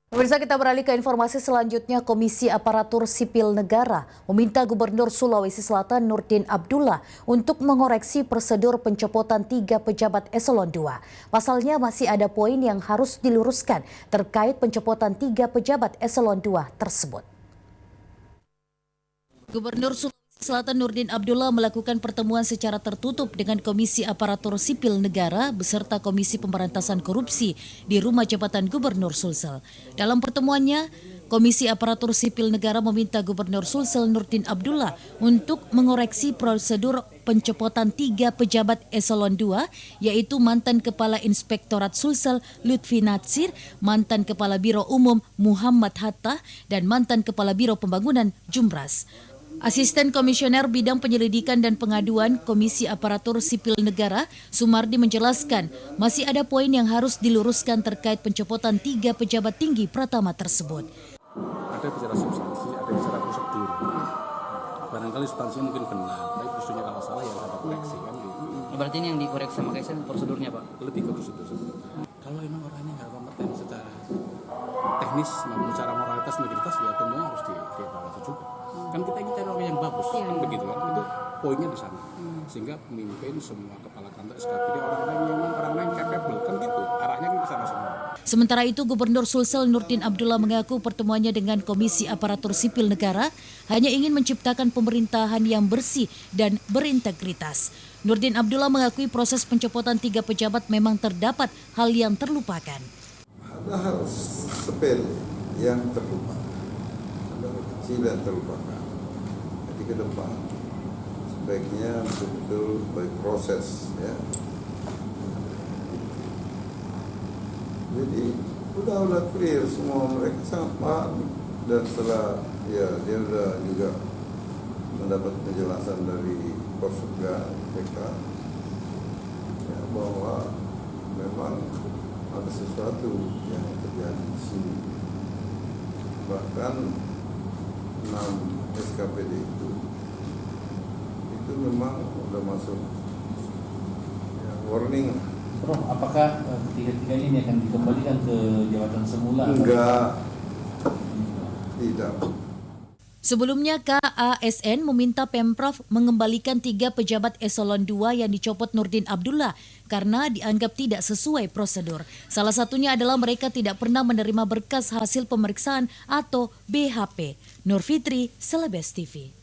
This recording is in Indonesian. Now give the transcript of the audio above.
Pemirsa, kita beralih ke informasi selanjutnya. Komisi Aparatur Sipil Negara meminta Gubernur Sulawesi Selatan Nurdin Abdullah untuk mengoreksi prosedur pencopotan 3 pejabat eselon 2. Pasalnya masih ada poin yang harus diluruskan terkait pencopotan 3 pejabat eselon 2 tersebut. Gubernur Sulawesi Selatan Nurdin Abdullah melakukan pertemuan secara tertutup dengan Komisi Aparatur Sipil Negara beserta Komisi Pemberantasan Korupsi di Rumah Jabatan Gubernur Sulsel. Dalam pertemuannya, Komisi Aparatur Sipil Negara meminta Gubernur Sulsel Nurdin Abdullah untuk mengoreksi prosedur pencopotan 3 pejabat eselon 2, yaitu mantan Kepala Inspektorat Sulsel Lutfi Natsir, mantan Kepala Biro Umum Muhammad Hatta, dan mantan Kepala Biro Pembangunan Jumbras. Asisten Komisioner Bidang Penyelidikan dan Pengaduan Komisi Aparatur Sipil Negara, Sumardi menjelaskan masih ada poin yang harus diluruskan terkait pencopotan 3 pejabat tinggi Pratama tersebut. Ada bicara substansi, ada bicara prosedur. Barangkali substansi mungkin benar, tapi prosedurnya kalau salah ya ada koreksi kan gitu. Berarti ini yang dikoreksi sama KSN prosedurnya, Pak? Lebih ke prosedur. Kalau memang orangnya nggak kompeten secara teknis maupun secara moralitas integritas, ya tentunya harus dievaluasi juga. Kan kita ingin cari orang yang bagus, kan begitu kan? Itu poinnya di sana. Sehingga pemimpin semua kepala kantor SKPD orang-orang yang capable, kan gitu. Arahnya kan ke sana semua. Sementara itu, Gubernur Sulsel Nurdin Abdullah mengaku pertemuannya dengan Komisi Aparatur Sipil Negara hanya ingin menciptakan pemerintahan yang bersih dan berintegritas. Nurdin Abdullah mengakui proses pencopotan 3 pejabat memang terdapat hal yang terlupakan. Ada hal sepele yang terlupakan, ada hal kecil yang terlupakan. Jadi ke depan sebaiknya betul-betul baik proses ya. Jadi udah clear semua, mereka sangat paham, dan setelah ya dia udah juga mendapat penjelasan dari Korsuga PK ya, bahwa memang ada sesuatu yang terjadi di sini. Bahkan 6 SKPD itu memang udah masuk ya, warning. Prof, apakah ketiga-tiga ini akan dikembalikan ke jabatan semula? Enggak, tidak. Sebelumnya, KASN meminta Pemprov mengembalikan 3 pejabat eselon 2 yang dicopot Nurdin Abdullah karena dianggap tidak sesuai prosedur. Salah satunya adalah mereka tidak pernah menerima berkas hasil pemeriksaan atau BHP. Nur Fitri, Celebes TV.